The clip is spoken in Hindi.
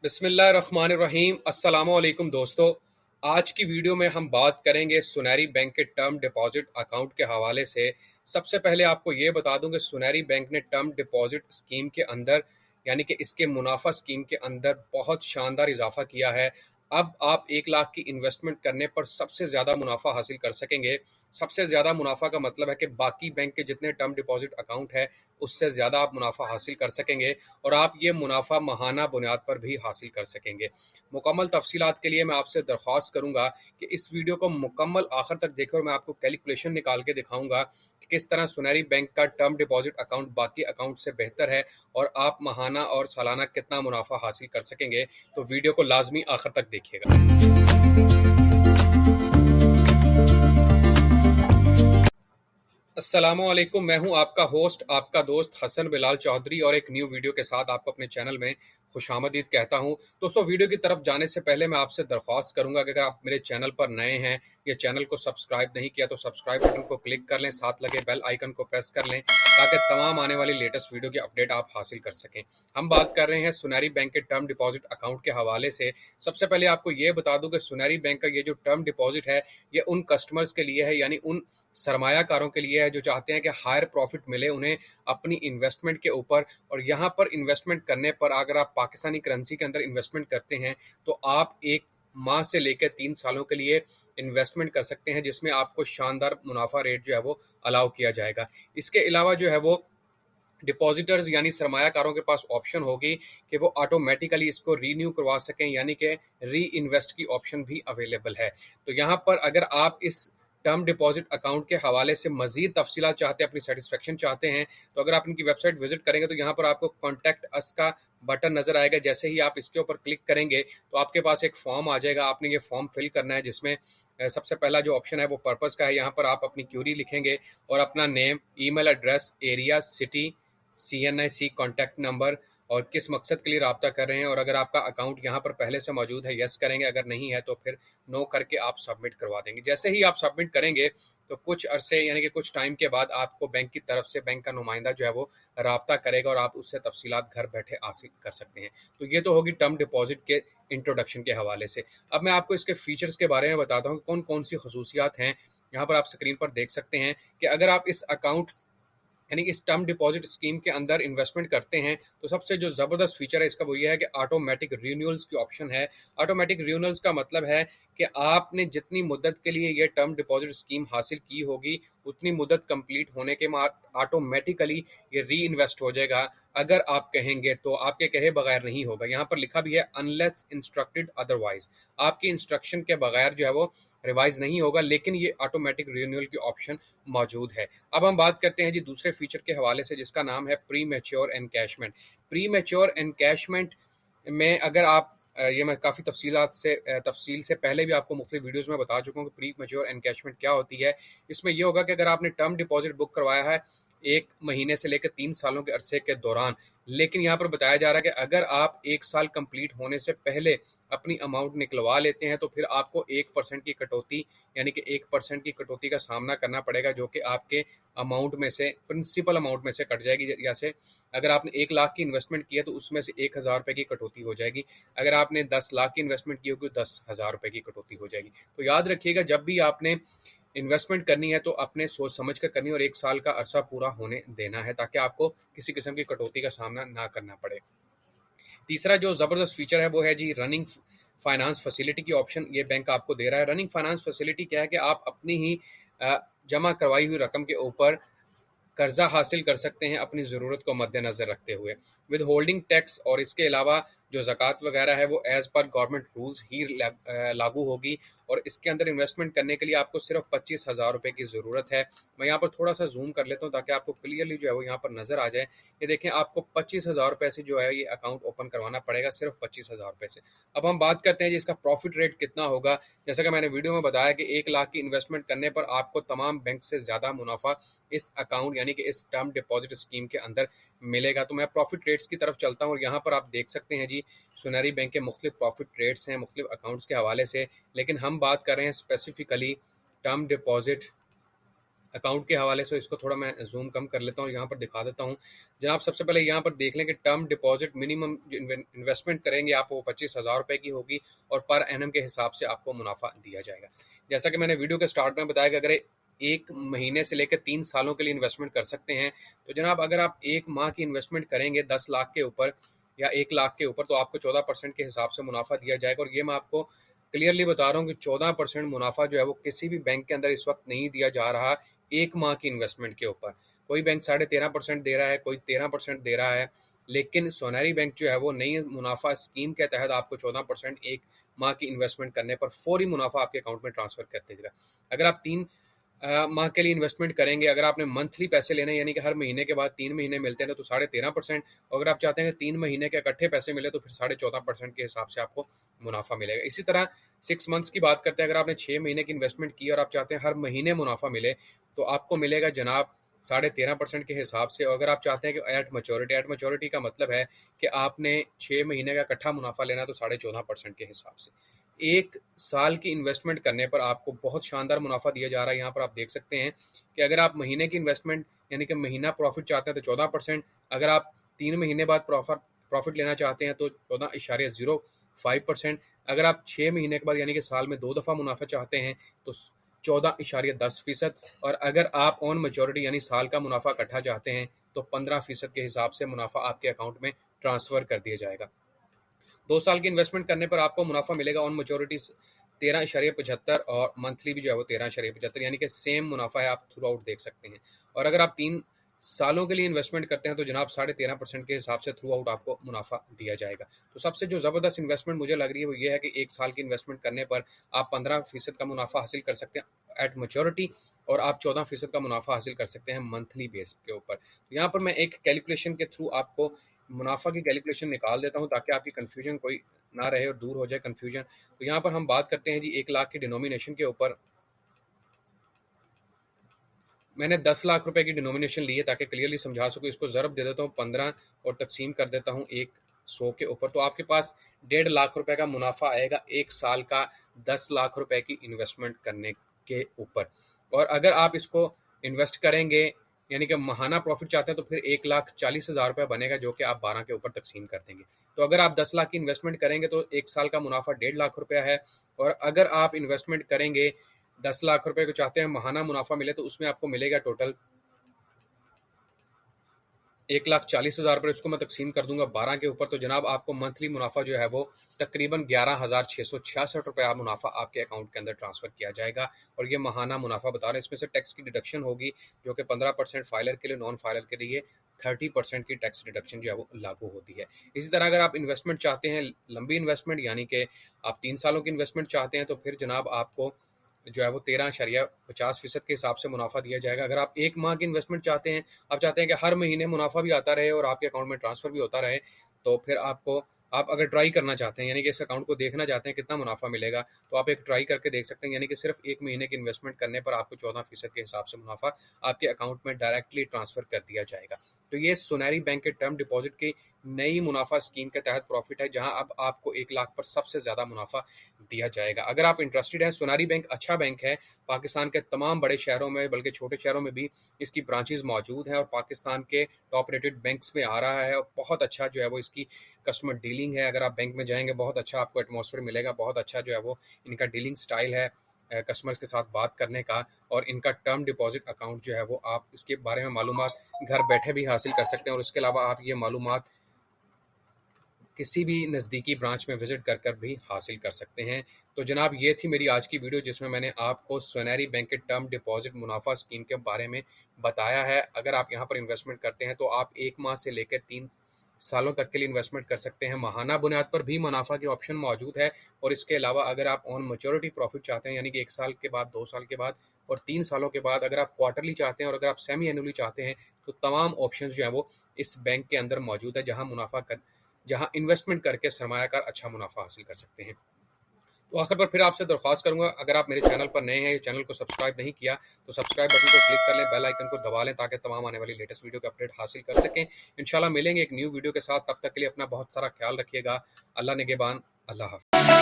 बिस्मिल्लाहिर्रहमानिर्रहीम। अस्सलामुअलैकुम दोस्तों, आज की वीडियो में हम बात करेंगे सुनहरी बैंक के टर्म डिपॉजिट अकाउंट के हवाले से। सबसे पहले आपको ये बता दूं कि सुनहरी बैंक ने टर्म डिपॉजिट स्कीम के अंदर यानी कि इसके मुनाफा स्कीम के अंदर बहुत शानदार इजाफा किया है। अब आप 1 लाख की इन्वेस्टमेंट करने पर सबसे ज़्यादा मुनाफा हासिल कर सकेंगे। सबसे ज़्यादा मुनाफा का मतलब है कि बाकी बैंक के जितने टर्म डिपॉजिट अकाउंट है उससे ज़्यादा आप मुनाफा हासिल कर सकेंगे और आप ये मुनाफा माहाना बुनियाद पर भी हासिल कर सकेंगे। मुकम्मल तफसीलात के लिए मैं आपसे दरख्वास्त करूंगा कि इस वीडियो को मुकम्मल आखिर तक देखें और मैं आपको कैलकुलेशन निकाल के दिखाऊंगा कि किस तरह सुनहरी बैंक का टर्म डिपॉजिट अकाउंट बाकी अकाउंट से बेहतर है और आप माहाना और सालाना कितना मुनाफा हासिल कर सकेंगे। तो वीडियो को लाजमी आखिर तक देखिएगा। अस्सलामुअलैकुम, मैं हूं आपका होस्ट, आपका दोस्त हसन बिलाल चौधरी और एक न्यू वीडियो के साथ आपको अपने चैनल में खुशामदीद कहता हूं। दोस्तों, वीडियो की तरफ जाने से पहले मैं आपसे दरख्वास्त करूंगा कि अगर आप मेरे चैनल पर नए हैं या चैनल को सब्सक्राइब नहीं किया तो सब्सक्राइब बटन को क्लिक कर लें, साथ लगे बेल आइकन को प्रेस कर लें ताकि तमाम आने वाली लेटेस्ट वीडियो की अपडेट आप हासिल कर सकें। हम बात कर रहे हैं सुनहरी बैंक के टर्म डिपॉजिट अकाउंट के हवाले से। सबसे पहले आपको ये बता दूं कि सुनहरी बैंक का ये जो टर्म डिपॉजिट है ये उन कस्टमर्स के लिए है, यानी उन सरमायाकारों के लिए है जो चाहते हैं कि हायर प्रॉफिट मिले उन्हें अपनी इन्वेस्टमेंट के ऊपर। और यहाँ पर इन्वेस्टमेंट करने पर अगर आप पाकिस्तानी करेंसी के अंदर इन्वेस्टमेंट करते हैं तो आप 1 माह से लेकर 3 सालों के लिए इन्वेस्टमेंट कर सकते हैं, जिसमें आपको शानदार मुनाफा रेट जो है वो अलाउ किया जाएगा। इसके अलावा जो है वो डिपॉजिटर्स यानी सरमायाकारों के पास ऑप्शन होगी कि वो ऑटोमेटिकली इसको रीन्यू करवा सकें, यानी कि री इन्वेस्ट की ऑप्शन भी अवेलेबल है। तो यहाँ पर अगर आप इस टर्म डिपॉजिट अकाउंट के हवाले से मजीद तफसीलात चाहते हैं, अपनी सेटिस्फेक्शन चाहते हैं, तो अगर आप इनकी वेबसाइट विजिट करेंगे तो यहाँ पर आपको कॉन्टैक्ट अस का बटन नजर आएगा। जैसे ही आप इसके ऊपर क्लिक करेंगे तो आपके पास एक फॉर्म आ जाएगा, आपने ये फॉर्म फिल करना है जिसमें सबसे पहला जो ऑप्शन है वो पर्पस का है। यहाँ पर आप अपनी क्यूरी लिखेंगे और अपना name, email address, area, city, CNIC contact number और किस मकसद के लिए रब्ता कर रहे हैं, और अगर आपका अकाउंट यहाँ पर पहले से मौजूद है यस करेंगे, अगर नहीं है तो फिर नो करके आप सबमिट करवा देंगे। जैसे ही आप सबमिट करेंगे तो कुछ अरसे यानी कि कुछ टाइम के बाद आपको बैंक की तरफ से बैंक का नुमाइंदा जो है वो रब्ता करेगा और आप उससे तफसीलात घर बैठे हासिल कर सकते हैं। तो ये तो होगी टर्म डिपॉजिट के इंट्रोडक्शन के हवाले से। अब मैं आपको इसके फीचर्स के बारे में बताता हूँ कौन कौन सी खसूसियात हैं। यहाँ पर आप स्क्रीन पर देख सकते हैं कि अगर आप इस अकाउंट यानी कि इस टर्म डिपॉजिट स्कीम के अंदर इन्वेस्टमेंट करते हैं तो सबसे जो ज़बरदस्त फीचर है इसका वो ये है कि ऑटोमेटिक रिन्यूअल्स की ऑप्शन है। ऑटोमेटिक रिन्यूअल्स का मतलब है कि आपने जितनी मुद्दत के लिए ये टर्म डिपॉजिट स्कीम हासिल की होगी उतनी मुद्दत कंप्लीट होने के बाद ऑटोमेटिकली ये री इन्वेस्ट हो जाएगा। अगर आप कहेंगे तो आपके कहे बगैर नहीं होगा। यहाँ पर लिखा भी है अनलेस इंस्ट्रक्टेड अदरवाइज, आपकी इंस्ट्रक्शन के बगैर जो है वो रिवाइज नहीं होगा, लेकिन ये ऑटोमेटिक रिन्यूअल की ऑप्शन मौजूद है। अब हम बात करते हैं जी दूसरे फीचर के हवाले से जिसका नाम है pre mature encashment. Pre mature encashment में अगर आप ये मैं काफ़ी तफसील से पहले भी आपको मुख्तलिफ वीडियोज़ में बता चुका हूँ कि प्री मैच्योर एनकैशमेंट क्या होती है। इसमें यह होगा कि अगर आपने टर्म डिपॉजिट बुक करवाया है 1 महीने से लेकर 3 सालों के अरसे के दौरान, लेकिन यहाँ पर बताया जा रहा है कि अगर आप 1 साल कंप्लीट होने से पहले अपनी अमाउंट निकलवा लेते हैं तो फिर आपको 1% की कटौती यानी कि 1% की कटौती का सामना करना पड़ेगा, जो कि आपके अमाउंट में से प्रिंसिपल अमाउंट में से कट जाएगी। जैसे अगर आपने 1 लाख की इन्वेस्टमेंट की है तो उसमें से 1,000 रुपये की कटौती हो जाएगी। अगर आपने 10 लाख की इन्वेस्टमेंट की होगी तो 10,000 रुपये की कटौती हो जाएगी। तो याद रखिएगा जब भी आपने इन्वेस्टमेंट करनी है तो अपने सोच समझ कर करनी है और 1 साल का अरसा पूरा होने देना है ताकि आपको किसी किस्म की कटौती का सामना ना करना पड़े। तीसरा जो ज़बरदस्त फीचर है वो है जी रनिंग फाइनेंस फैसिलिटी की ऑप्शन ये बैंक आपको दे रहा है। रनिंग फाइनेंस फैसिलिटी क्या है कि आप अपनी ही जमा करवाई हुई रकम के ऊपर कर्जा हासिल कर सकते हैं अपनी ज़रूरत को मद्देनज़र रखते हुए। विद होल्डिंग टैक्स और इसके अलावा जो ज़कात वगैरह है वो एज़ पर गवर्नमेंट रूल्स ही लागू होगी। और इसके अंदर इन्वेस्टमेंट करने के लिए आपको सिर्फ 25,000 रुपये की ज़रूरत है। मैं यहाँ पर थोड़ा सा जूम कर लेता हूँ ताकि आपको क्लियरली जो है वो यहाँ पर नज़र आ जाए। ये देखें, आपको 25,000 रुपये से जो है ये अकाउंट ओपन करवाना पड़ेगा, सिर्फ 25,000 रुपये से। अब हम बात करते हैं जी इसका प्रॉफिट रेट कितना होगा। जैसा कि मैंने वीडियो में बताया कि 1 लाख की इन्वेस्टमेंट करने पर आपको तमाम बैंक से ज़्यादा मुनाफा इस अकाउंट यानी कि इस टर्म डिपॉजिट स्कीम के अंदर मिलेगा। तो मैं प्रॉफिट रेट्स की तरफ चलता हूँ और यहाँ पर आप देख सकते हैं जी सुनहरी बैंक के मुख्तलिफ प्रॉफिट रेट्स हैं मुख्तलिफ अकाउंट्स के हवाले से, लेकिन हम बात कर रहे हैं स्पेसिफिकली टर्म डिपॉजिट अकाउंट के हवाले से इसको थोड़ा मैं जूम कम कर लेता हूँ, यहाँ पर दिखा देता हूँ। जनाब सबसे पहले यहाँ पर देख लें कि टर्म डिपॉजिट मिनिमम जो इन्वेस्टमेंट करेंगे आप वो 25,000 रुपये की होगी और पर एनम के हिसाब से आपको मुनाफा दिया जाएगा। जैसा कि मैंने वीडियो के स्टार्ट में बताया कि अगर 1 महीने से लेकर 3 सालों के लिए इन्वेस्टमेंट कर सकते हैं, तो जनाब अगर आप 1 माह की इन्वेस्टमेंट करेंगे 10 लाख के ऊपर या 1 लाख के ऊपर, तो आपको 14% के हिसाब से मुनाफा दिया जाएगा। और ये मैं आपको क्लियरली बता रहा हूँ कि 14% मुनाफा जो है वो किसी भी बैंक के अंदर इस वक्त नहीं दिया जा रहा 1 माह की इन्वेस्टमेंट के ऊपर। कोई बैंक 13.5% दे रहा है, कोई 13% दे रहा है, लेकिन सोनारी बैंक जो है वो नई मुनाफा स्कीम के तहत आपको 14% 1 माह की इन्वेस्टमेंट करने पर फौरी मुनाफा आपके अकाउंट में ट्रांसफर कर देगा। अगर आप 3 माह के लिए इन्वेस्टमेंट करेंगे, अगर आपने मंथली पैसे लेने यानी कि हर महीने के बाद 3 महीने मिलते हैं तो 13.5%, और अगर आप चाहते हैं कि 3 महीने के इकट्ठे पैसे मिले तो फिर 14.5% के हिसाब से आपको मुनाफा मिलेगा। इसी तरह 6 मंथ्स की बात करते हैं, अगर आपने 6 महीने की इन्वेस्टमेंट की और आप चाहते हैं हर महीने मुनाफा मिले तो आपको मिलेगा जनाब 13.5% के हिसाब से। और अगर आप चाहते हैं कि एट मेच्योरिटी का मतलब है कि आपने 6 महीने का इकट्ठा मुनाफा लेना तो 14.5% के हिसाब से। 1 साल की इन्वेस्टमेंट करने पर आपको बहुत शानदार मुनाफा दिया जा रहा है। यहाँ पर आप देख सकते हैं कि अगर आप महीने की इन्वेस्टमेंट यानी कि महीना प्रॉफिट चाहते हैं तो 14%, अगर आप 3 महीने बाद प्रॉफिट लेना चाहते हैं तो 14.05%, अगर आप 6 महीने के बाद यानी कि साल में 2 दफ़ा मुनाफा चाहते हैं तो 14.10%, और अगर आप ऑन मेच्योरिटी यानी साल का मुनाफा इकट्ठा चाहते हैं तो 15% के हिसाब से मुनाफा आपके अकाउंट में ट्रांसफर कर दिया जाएगा। 2 साल की इन्वेस्टमेंट करने पर आपको मुनाफा मिलेगा ऑन मेच्योरिटी 13.75, और मंथली भी जो है वो 13.75, यानी कि सेम मुनाफा है, आप थ्रू आउट देख सकते हैं। और अगर आप 3 सालों के लिए इन्वेस्टमेंट करते हैं तो जनाब 13.5% के हिसाब से थ्रू आउट आपको मुनाफा दिया जाएगा। तो सबसे जो ज़बरदस्त इन्वेस्टमेंट मुझे लग रही है वो ये है कि 1 साल की इन्वेस्टमेंट करने पर आप 15% का मुनाफा हासिल कर सकते हैं एट मेच्योरिटी, और आप 14% का मुनाफा हासिल कर सकते हैं मंथली बेस के ऊपर। तो यहाँ पर मैं एक कैलकुलेशन के थ्रू आपको मुनाफा की कैलकुलेशन निकाल देता हूँ ताकि आपकी कन्फ्यूजन कोई ना रहे और दूर हो जाए कन्फ्यूजन। तो यहाँ पर हम बात करते हैं जी 1 लाख की डिनोमिनेशन के ऊपर। मैंने 10 लाख रुपए की डिनोमिनेशन ली है ताकि क्लियरली समझा सकूँ। इसको ज़रब दे देता हूँ 15 और तकसीम कर देता हूँ 100 के ऊपर, तो आपके पास 1.5 लाख रुपए का मुनाफा आएगा 1 साल का 10 लाख रुपए की इन्वेस्टमेंट करने के ऊपर। और अगर आप इसको इन्वेस्ट करेंगे यानी कि महाना प्रॉफिट चाहते हैं तो फिर 1,40,000 रुपये बनेगा, जो कि आप 12 के ऊपर तकसीम कर देंगे। तो अगर आप 10 लाख की इन्वेस्टमेंट करेंगे तो 1 साल का मुनाफा 1.5 लाख रुपया है। और अगर आप इन्वेस्टमेंट करेंगे 10 लाख रुपए को चाहते हैं महाना मुनाफा मिले तो उसमें आपको मिलेगा टोटल 1,40,000 रुपये। इसको मैं तकसीम कर दूंगा 12 के ऊपर, तो जनाब आपको मंथली मुनाफा जो है वो तकरीबन 11,666 रुपये मुनाफा आपके अकाउंट के अंदर ट्रांसफर किया जाएगा। और ये महाना मुनाफा बता रहे हैं, इसमें से टैक्स की डिडक्शन होगी जो कि 15% फाइलर के लिए, नॉन फाइलर के लिए 30% की टैक्स डिडक्शन जो है वो लागू होती है। इसी तरह अगर आप इन्वेस्टमेंट चाहते हैं लंबी इन्वेस्टमेंट यानी कि आप 3 सालों की इन्वेस्टमेंट चाहते हैं तो फिर जनाब आपको जो है वो 13.50% के हिसाब से मुनाफा दिया जाएगा। अगर आप 1 माह की इन्वेस्टमेंट चाहते हैं, आप चाहते हैं कि हर महीने मुनाफा भी आता रहे और आपके अकाउंट में ट्रांसफर भी होता रहे, तो फिर आप अगर ट्राई करना चाहते हैं यानी कि इस अकाउंट को देखना चाहते हैं कितना मुनाफा मिलेगा, तो आप एक ट्राई करके देख सकते हैं। यानी कि सिर्फ 1 महीने की इन्वेस्टमेंट करने पर आपको 14% के हिसाब से मुनाफा आपके अकाउंट में डायरेक्टली ट्रांसफर कर दिया जाएगा। तो ये सोनारी बैंक के टर्म डिपॉजिट की नई मुनाफा स्कीम के तहत प्रॉफिट है, जहां अब आपको 1 लाख पर सबसे ज्यादा मुनाफा दिया जाएगा। अगर आप इंटरेस्टेड हैं, सोनारी बैंक अच्छा बैंक है, पाकिस्तान के तमाम बड़े शहरों में बल्कि छोटे शहरों में भी इसकी ब्रांचेज मौजूद हैं और पाकिस्तान के टॉप रेटेड बैंक्स में आ रहा है और बहुत अच्छा जो है वो इसकी कस्टमर डीलिंग है। अगर आप बैंक में जाएंगे बहुत अच्छा आपको एटमॉस्फेयर मिलेगा, बहुत अच्छा जो है वो इनका डीलिंग स्टाइल है कस्टमर्स के साथ बात करने का। और इनका टर्म डिपॉजिट अकाउंट जो है वो आप इसके बारे में मालूमात घर बैठे भी हासिल कर सकते हैं, और उसके अलावा आप ये मालूमात किसी भी नज़दीकी ब्रांच में विजिट कर कर भी हासिल कर सकते हैं। तो जनाब ये थी मेरी आज की वीडियो जिसमें मैंने आपको सोनारी बैंक के टर्म डिपॉजिट मुनाफा स्कीम के बारे में बताया है। अगर आप यहाँ पर इन्वेस्टमेंट करते हैं तो आप 1 माह से लेकर 3 सालों तक के लिए इन्वेस्टमेंट कर सकते हैं। माहाना बुनियाद पर भी मुनाफा की ऑप्शन मौजूद है, और इसके अलावा अगर आप ऑन मैच्योरिटी प्रॉफिट चाहते हैं यानी कि 1 साल के बाद, 2 साल के बाद और 3 सालों के बाद, अगर आप क्वार्टरली चाहते हैं और अगर आप सेमी एनुअली चाहते हैं, तो तमाम ऑप्शन जो है वो इस बैंक के अंदर मौजूद है, जहां इन्वेस्टमेंट करके सरमायाकार अच्छा मुनाफा हासिल कर सकते हैं। तो आखिर पर फिर आपसे दरख्वास्त करूंगा, अगर आप मेरे चैनल पर नए हैं, चैनल को सब्सक्राइब नहीं किया तो सब्सक्राइब बटन को क्लिक कर लें, बेल आइकन को दबा लें ताकि तमाम आने वाली लेटेस्ट वीडियो के अपडेट हासिल कर सकें। इंशाल्लाह मिलेंगे एक न्यू वीडियो के साथ, तब तक के लिए अपना बहुत सारा ख्याल रखिएगा। अल्लाह निगहबान। अल्लाह हाफ़िज़।